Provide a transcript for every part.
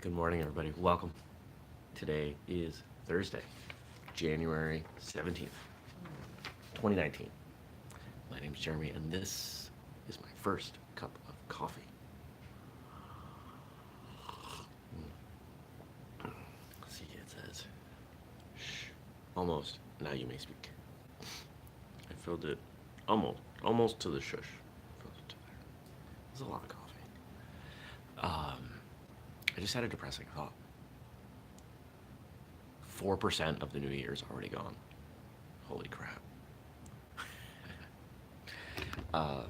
Good morning, everybody. Welcome. Today is Thursday, January 17th, 2019. My name's Jeremy, and this is my first cup of coffee. See, it says, shh, almost. Now you may speak. I filled it almost to the shush. Filled it to there. There's a lot of coffee. I just had a depressing thought. 4% of the new year's already gone. Holy crap. Um,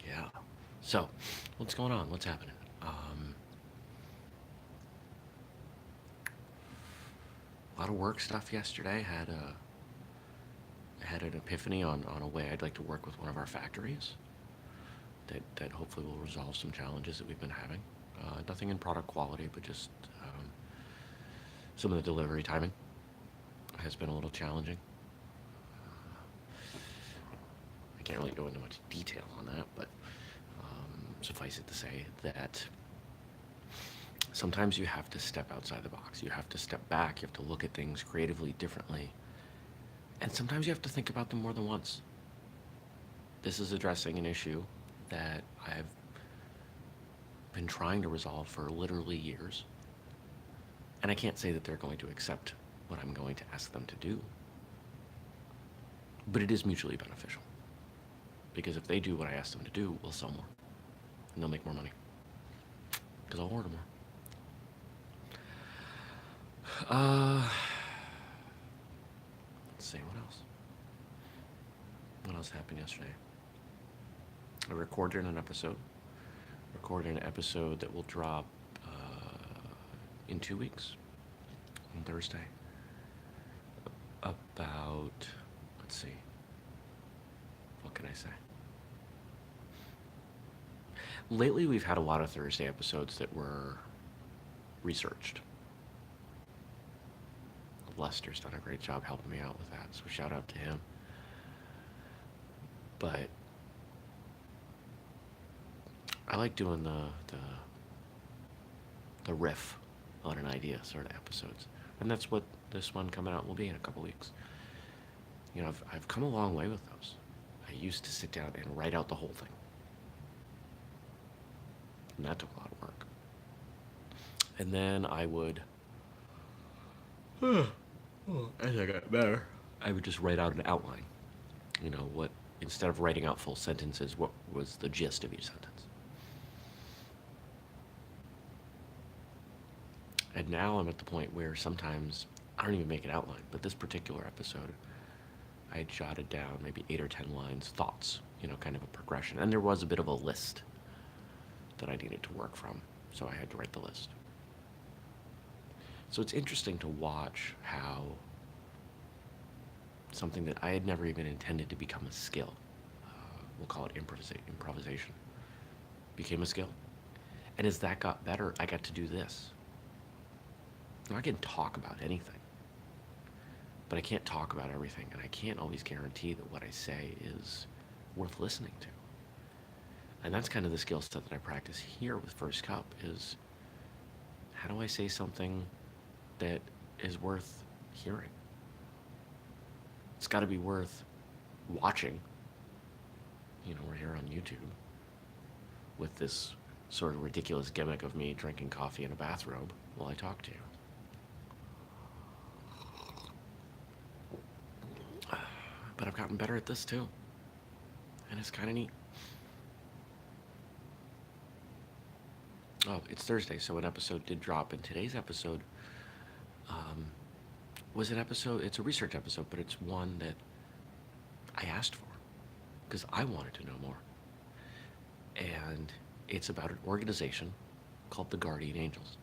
yeah. So, what's going on? What's happening? A lot of work stuff yesterday. I had an epiphany on a way I'd like to work with one of our factories that hopefully will resolve some challenges that we've been having. Nothing in product quality, but just some of the delivery timing has been a little challenging. I can't really go into much detail on that, but suffice it to say that sometimes you have to step outside the box. You have to step back. You have to look at things creatively differently. And sometimes you have to think about them more than once. This is addressing an issue that I've been trying to resolve for literally years. And I can't say that they're going to accept what I'm going to ask them to do. But it is mutually beneficial. Because if they do what I ask them to do, we'll sell more. And they'll make more money. Because I'll order more. Let's see, what else? What else happened yesterday? I recorded an episode. Recorded an episode that will drop in 2 weeks on Thursday. About, let's see, what can I say? Lately, we've had a lot of Thursday episodes that were researched. Lester's done a great job helping me out with that, so shout out to him. But I like doing the riff on an idea sort of episodes, and that's what this one coming out will be in a couple weeks. You know, I've come a long way with those. I used to sit down and write out the whole thing, and that took a lot of work. And then I would, as I got better, I would just write out an outline. You know, what, instead of writing out full sentences, what was the gist of each sentence? And now I'm at the point where sometimes I don't even make an outline, but this particular episode, I had jotted down maybe 8 or 10 lines, thoughts, you know, kind of a progression. And there was a bit of a list that I needed to work from, so I had to write the list. So it's interesting to watch how something that I had never even intended to become a skill, we'll call it improvisation, became a skill. And as that got better, I got to do this. Now, I can talk about anything, but I can't talk about everything, and I can't always guarantee that what I say is worth listening to. And that's kind of the skill set that I practice here with First Cup is, how do I say something that is worth hearing? It's got to be worth watching. You know, we're here on YouTube with this sort of ridiculous gimmick of me drinking coffee in a bathrobe while I talk to you. But I've gotten better at this too. And it's kind of neat. Oh, it's Thursday, so an episode did drop. And today's episode was an episode, it's a research episode, but it's one that I asked for because I wanted to know more. And it's about an organization called the Guardian Angels.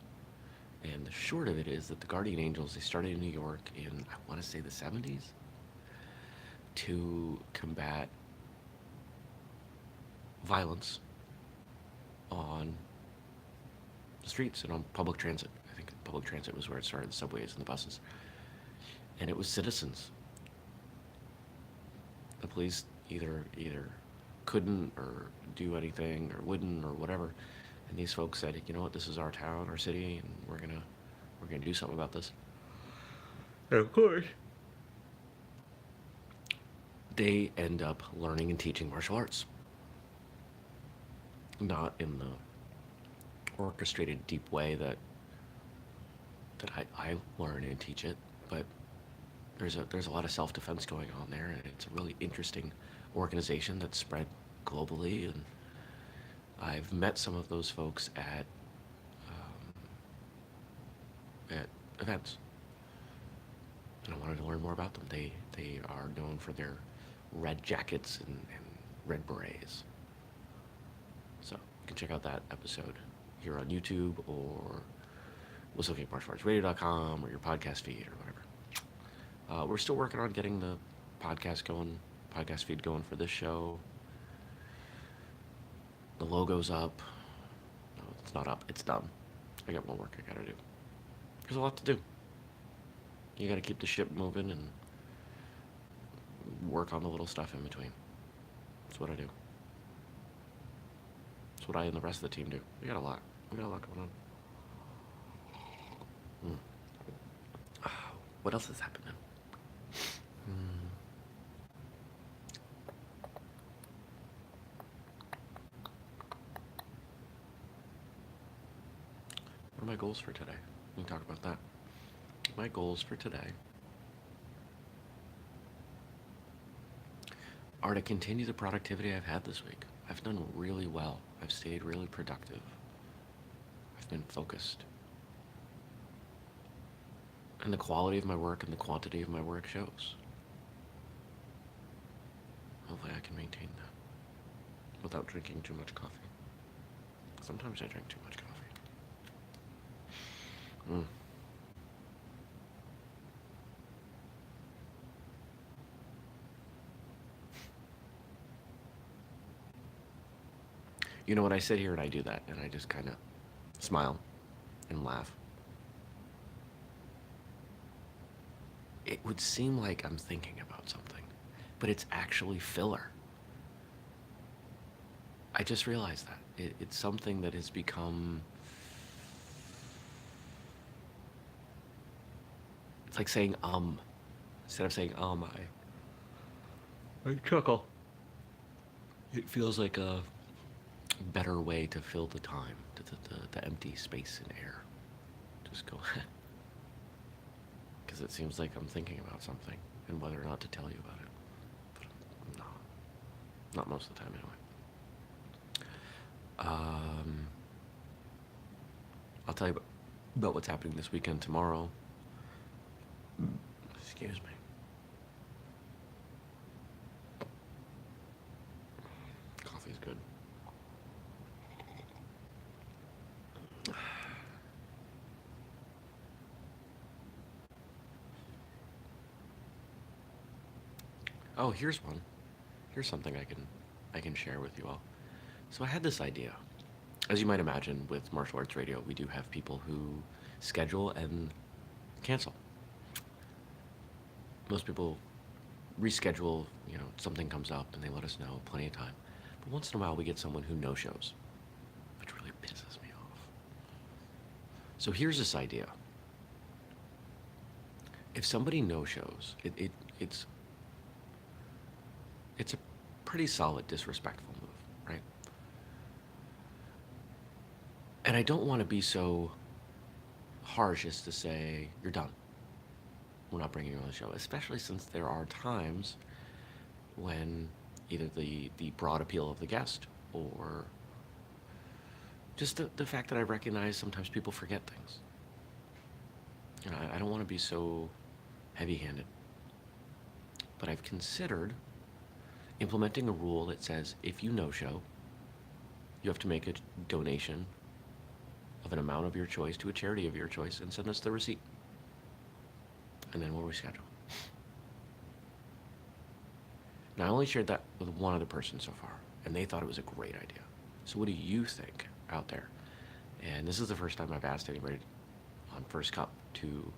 And the short of it is that the Guardian Angels, they started in New York in, I want to say, the 70s to combat violence on the streets and on public transit. I think public transit was where it started, the subways and the buses. And it was citizens. The police either couldn't or do anything or wouldn't or whatever, And these folks said, you know what, this is our town, our city, and we're gonna do something about this. And of course, they end up learning and teaching martial arts, not in the orchestrated, deep way that I learn and teach it, but there's a lot of self defense going on there, and it's a really interesting organization that's spread globally. And I've met some of those folks at events, and I wanted to learn more about them. They are known for their red jackets and red berets. So you can check out that episode here on YouTube or whistlekickmartialartsradio.com or your podcast feed or whatever. We're still working on getting the podcast feed going for this show. The logo's up. No, it's not up. It's done. I got more work I gotta do. There's a lot to do. You gotta keep the ship moving and work on the little stuff in between. That's what I do. That's what I and the rest of the team do. We got a lot. We got a lot going on. What else is happening? What are my goals for today? We can talk about that. My goals for today are to continue the productivity I've had this week. I've done really well. I've stayed really productive. I've been focused. And the quality of my work and the quantity of my work shows. Hopefully I can maintain that without drinking too much coffee. Sometimes I drink too much coffee. You know, when I sit here and I do that, and I just kind of smile and laugh, it would seem like I'm thinking about something, but it's actually filler. I just realized that. It's something that has become... It's like saying instead of saying I chuckle. It feels like a better way to fill the time, the empty space and air. Just go, because it seems like I'm thinking about something and whether or not to tell you about it. But I'm not most of the time anyway. I'll tell you about what's happening this weekend tomorrow. Excuse me. Coffee's good. Oh, here's one. Here's something I can share with you all. So I had this idea. As you might imagine, with martial arts radio, we do have people who schedule and cancel. Most people reschedule, something comes up and they let us know plenty of time. But once in a while we get someone who no-shows, which really pisses me off. So here's this idea. If somebody no-shows, it's a pretty solid disrespectful move, right? And I don't want to be so harsh as to say, you're done. We're not bringing you on the show, especially since there are times when either the broad appeal of the guest or just the fact that I recognize sometimes people forget things. I don't want to be so heavy-handed. But I've considered implementing a rule that says if you no-show, you have to make a donation of an amount of your choice to a charity of your choice and send us the receipt. And then we'll reschedule. Now, I only shared that with one other person so far, and they thought it was a great idea. So what do you think out there? And this is the first time I've asked anybody on First Cup to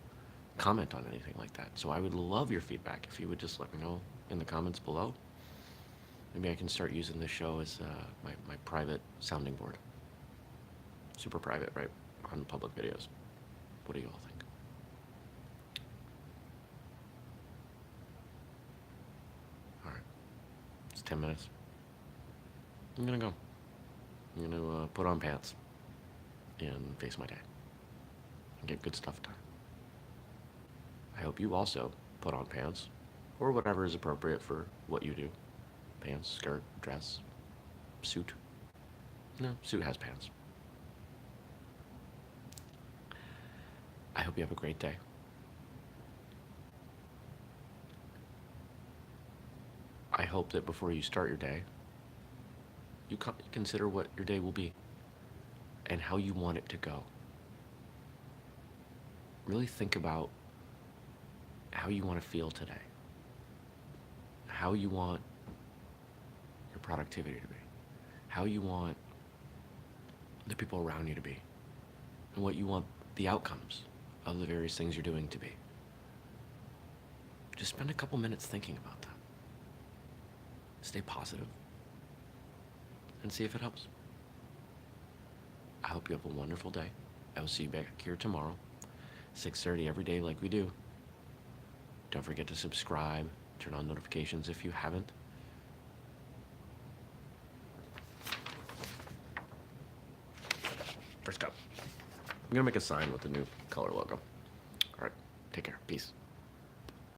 comment on anything like that. So I would love your feedback if you would just let me know in the comments below. Maybe I can start using this show as my private sounding board. super private, right? On public videos. What do you all think? All right, it's 10 minutes. I'm gonna go. I'm gonna put on pants and face my day and get good stuff done. I hope you also put on pants or whatever is appropriate for what you do. Pants, skirt, dress, suit. No, suit has pants. I hope you have a great day. I hope that before you start your day, you consider what your day will be and how you want it to go. Really think about how you want to feel today, how you want your productivity to be, how you want the people around you to be, and what you want the outcomes of the various things you're doing to be. Just spend a couple minutes thinking about that. Stay positive and see if it helps. I hope you have a wonderful day. I will see you back here tomorrow, 6:30 every day like we do. Don't forget to subscribe, turn on notifications if you haven't. First up, I'm gonna make a sign with the new color logo. All right, take care, peace.